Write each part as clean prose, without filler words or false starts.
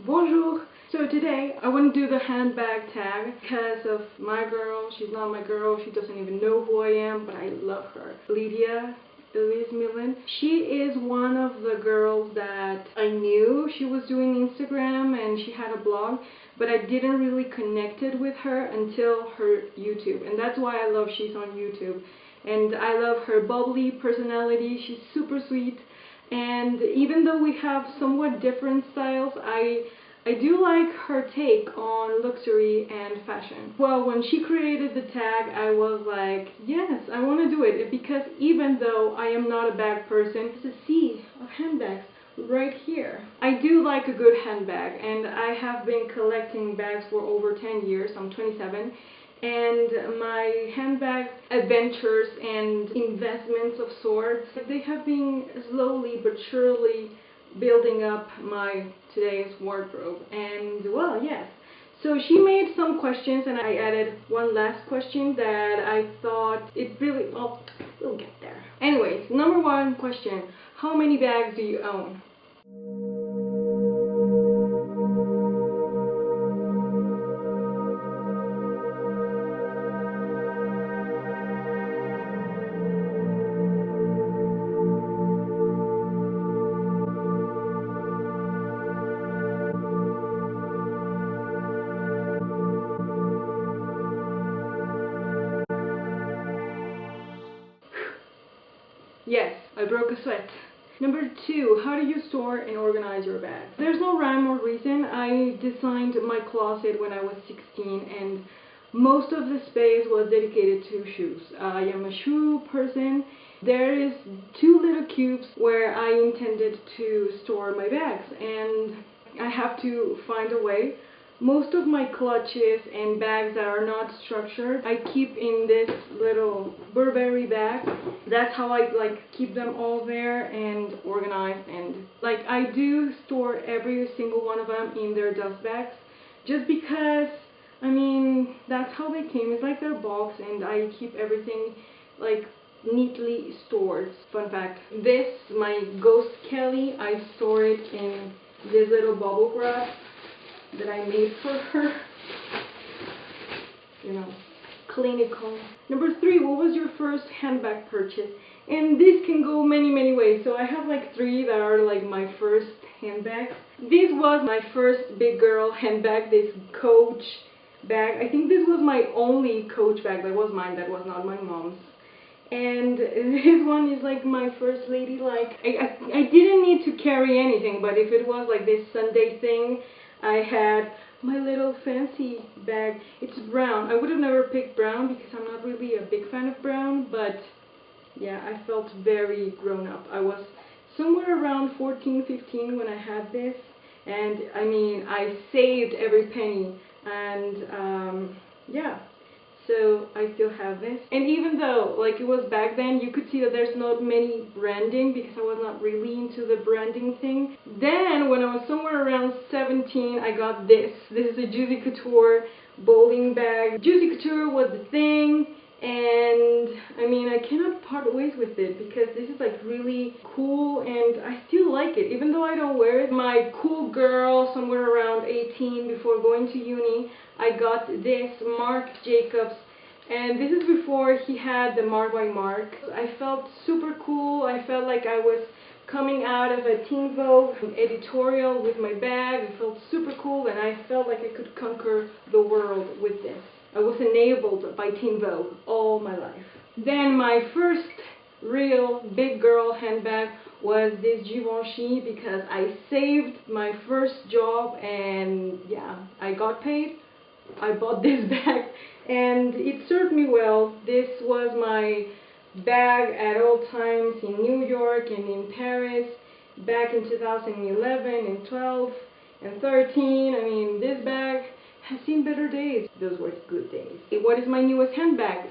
Bonjour! So today I want to do the handbag tag because of my girl. She's not my girl, she doesn't even know who I am, but I love her. Lizzie. She is one of the girls that I knew. She was doing Instagram and she had a blog, but I didn't really connect it with her until her YouTube, and that's why I love she's on YouTube. And I love her bubbly personality. She's super sweet, and even though we have somewhat different styles, I do like her take on luxury and fashion. Well, when she created the tag, I was like, yes, I want to do it, because even though I am not a bag person, there's a sea of handbags right here. I do like a good handbag, and I have been collecting bags for over 10 years. I'm 27, and my handbag adventures and investments of sorts, they have been slowly but surely building up my today's wardrobe. And well, yes, so she made some questions and I added one last question that I thought it really, well, we'll get there. Anyways, number one question: how many bags do you own? Yes, I broke a sweat. Number two, how do you store and organize your bags? There's no rhyme or reason. I designed my closet when I was 16, and most of the space was dedicated to shoes. I am a shoe person. There is two little cubes where I intended to store my bags, and I have to find a way. Most of my clutches and bags that are not structured, I keep in this little Burberry bag. That's how I keep them all there and organized, and I do store every single one of them in their dust bags, just because, I mean, that's how they came. It's like their box, and I keep everything neatly stored. Fun fact, this, my Ghost Kelly, I store it in this little bubble wrap that I made for her. You know, clinical. Number three, what was your first handbag purchase? And this can go many ways. So I have three that are my first handbags. This was my first big girl handbag, this Coach bag. I think this was my only Coach bag that was mine, that was not my mom's. And this one is my first lady. I didn't need to carry anything, but if it was this Sunday thing, I had my little fancy bag. It's brown. I would have never picked brown because I'm not really a big fan of brown, but yeah, I felt very grown up. I was somewhere around 14, 15 when I had this, and I mean, I saved every penny, and yeah. So I still have this, and even though it was back then, you could see that there's not many branding because I was not really into the branding thing. Then when I was somewhere around 17, I got this. This is a Juicy Couture bowling bag. Juicy Couture was the thing, and I mean, I cannot part ways with it because this is really cool, and I still like it even though I don't wear it. My cool girl, somewhere around 18, before going to uni, I got this Marc Jacobs, and this is before he had the Marc by Marc. I felt super cool. I felt like I was coming out of a Teen Vogue editorial with my bag. It felt super cool, and I felt like I could conquer the world with this. I was enabled by Teen Vogue all my life. Then my first real big girl handbag was this Givenchy, because I saved my first job, and yeah, I got paid. I bought this bag and it served me well. This was my bag at all times in New York and in Paris back in 2011 and 12 and 13. I mean, this bag has seen better days. Those were good days. What is my newest handbag?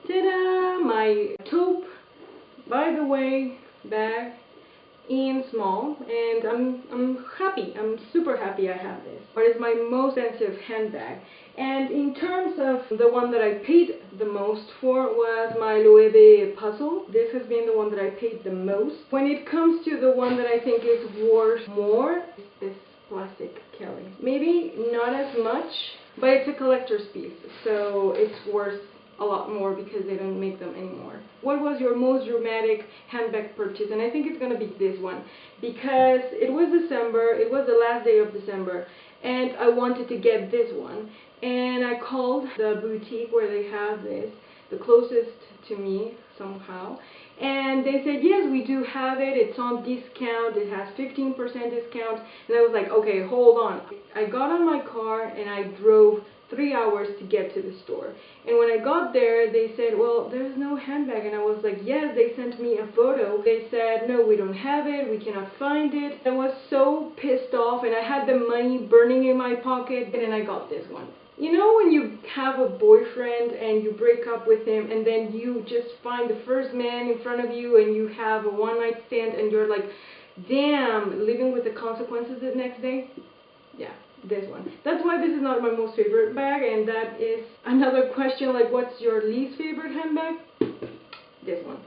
Ta-da! My taupe, by the way, bag in small, and I'm happy. I'm super happy I have this. What is my most expensive handbag? And in terms of the one that I paid the most for was my Loewe puzzle. This has been the one that I paid the most. When it comes to the one that I think is worth more, this plastic Kelly. Maybe not as much, but it's a collector's piece, so it's worth a lot more because they don't make them anymore. What was your most dramatic handbag purchase? And I think it's gonna be this one because it was December, it was the last day of December, and I wanted to get this one. And I called the boutique where they have this, the closest to me somehow, and they said, yes, we do have it, it's on discount, it has 15% discount. And I was like, okay, hold on. I got on my car and I drove 3 hours to get to the store. And when I got there, they said, well, there's no handbag. And I was like, yes, they sent me a photo. They said, no, we don't have it, we cannot find it. I was so pissed off, and I had the money burning in my pocket, and I got this one. You know when you have a boyfriend and you break up with him and then you just find the first man in front of you and you have a one-night stand and you're like, damn, living with the consequences the next day? Yeah, this one. That's why this is not my most favorite bag, and that is another question, like, what's your least favorite handbag? This one.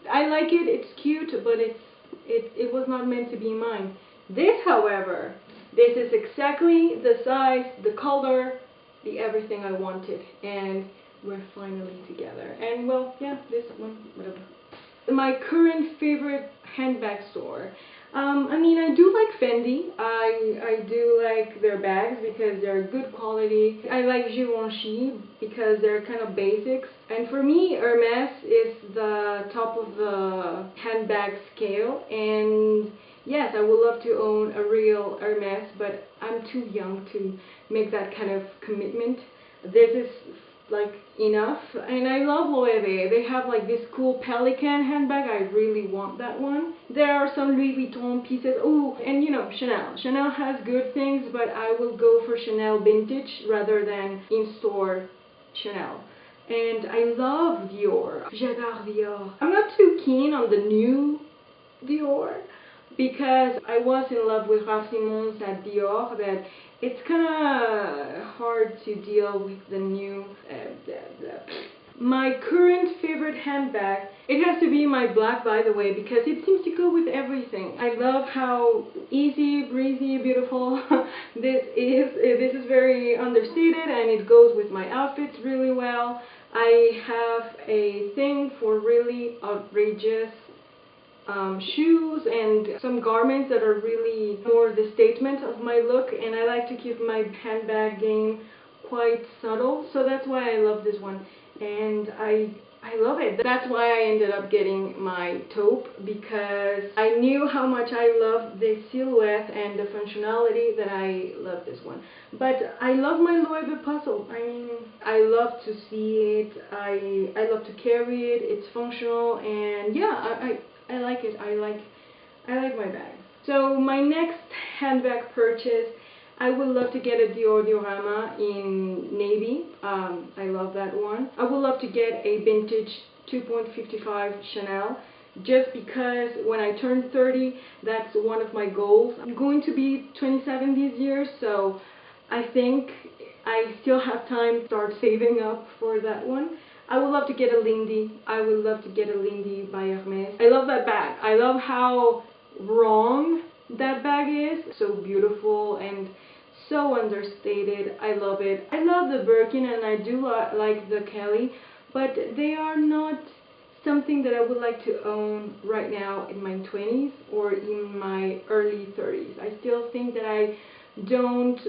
I like it, it's cute, but it was not meant to be mine. This, however, this is exactly the size, the color, the everything I wanted, and we're finally together. And well, yeah, this one, whatever. My current favorite handbag store. I mean, I do like Fendi. I do like their bags because they're good quality. I like Givenchy because they're kind of basics. And for me, Hermes is the top of the handbag scale. And yes, I would love to own a real Hermes, but I'm too young to make that kind of commitment. This is like enough. And I love Loewe. They have like this cool pelican handbag. I really want that one. There are some Louis Vuitton pieces. Oh, and you know, Chanel. Chanel has good things, but I will go for Chanel vintage rather than in-store Chanel. And I love Dior. J'adore Dior. I'm not too keen on the new Dior because I was in love with Raf Simons at Dior, that it's kind of hard to deal with the new My current favorite handbag, it has to be my black, by the way, because it seems to go with everything. I love how easy, breezy, beautiful this is. This is very understated and it goes with my outfits really well. I have a thing for really outrageous shoes and some garments that are really more the statement of my look, and I like to keep my handbag game quite subtle, so that's why I love this one, and I love it. That's why I ended up getting my taupe, because I knew how much I love the silhouette and the functionality that I love this one. But I love my Loewe puzzle. I mean, I love to see it, I love to carry it, it's functional, and yeah, I like it. I like my bag. So my next handbag purchase, I would love to get a Dior diorama in navy. I love that one. I would love to get a vintage 2.55 Chanel, just because when I turn 30, that's one of my goals. I'm going to be 27 this year, so I think I still have time to start saving up for that one. I would love to get a Lindy. I would love to get a Lindy by Hermes. I love that bag. I love how wrong that bag is. So beautiful and so understated. I love it. I love the Birkin and I do like the Kelly, but they are not something that I would like to own right now in my 20s or in my early 30s. I still think that I don't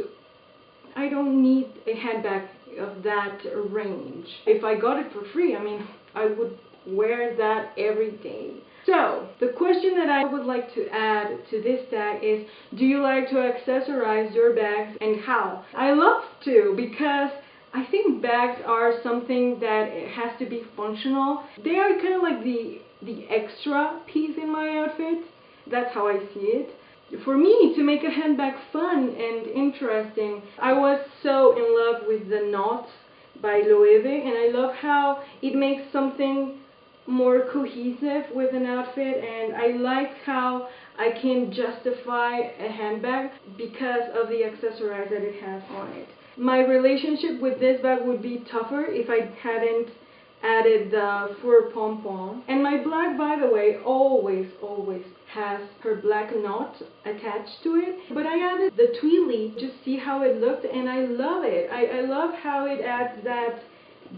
need a handbag of that range. If I got it for free, I mean, I would wear that every day. So, the question that I would like to add to this tag is, do you like to accessorize your bags and how? I love to, because I think bags are something that has to be functional. They are kind of like the extra piece in my outfit. That's how I see it. For me, to make a handbag fun and interesting, I was so in love with the knots by Loewe, and I love how it makes something more cohesive with an outfit, and I like how I can justify a handbag because of the accessories that it has on it. My relationship with this bag would be tougher if I hadn't added the fur pom-pom. And my black, by the way, always has her black knot attached to it. But I added the tweely, just see how it looked, and I love it. I love how it adds that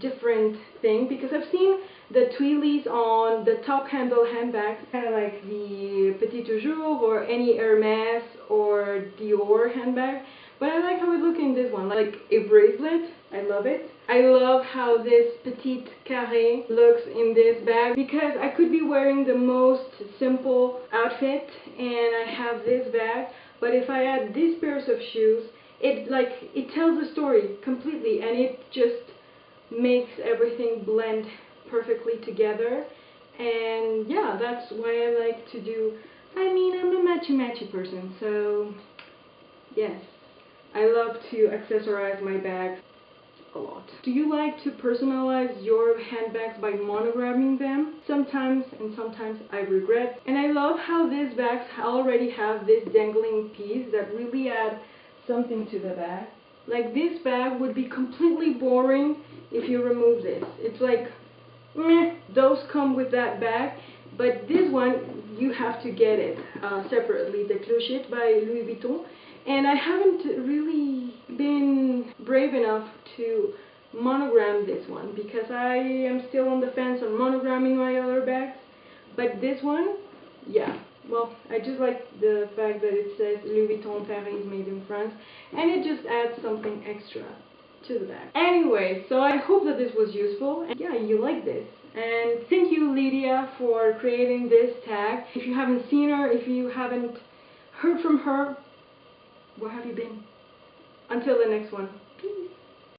different thing, because I've seen the tweelies on the top handle handbags, kind of like the Petit Toujours or any Hermes or Dior handbag. But I like how it looks in this one, like a bracelet. I love it. I love how this petite carré looks in this bag, because I could be wearing the most simple outfit and I have this bag, but if I add these pairs of shoes, it tells a story completely, and it just makes everything blend perfectly together. And yeah, that's why I like to do, I mean, I'm a matchy person, so yes, I love to accessorize my bags a lot. Do you like to personalize your handbags by monogramming them? Sometimes, and sometimes I regret. And I love how these bags already have this dangling piece that really add something to the bag. Like, this bag would be completely boring if you remove this. It's like, meh, those come with that bag. But this one, you have to get it separately, the Clochette by Louis Vuitton. And I haven't really been brave enough to monogram this one, because I am still on the fence on monogramming my other bags. But this one, yeah. Well, I just like the fact that it says Louis Vuitton Paris made in France, and it just adds something extra to the bag. Anyway, so I hope that this was useful, and yeah, you like this. And thank you, Lydia, for creating this tag. If you haven't seen her, if you haven't heard from her, where have you been? Until the next one. Peace.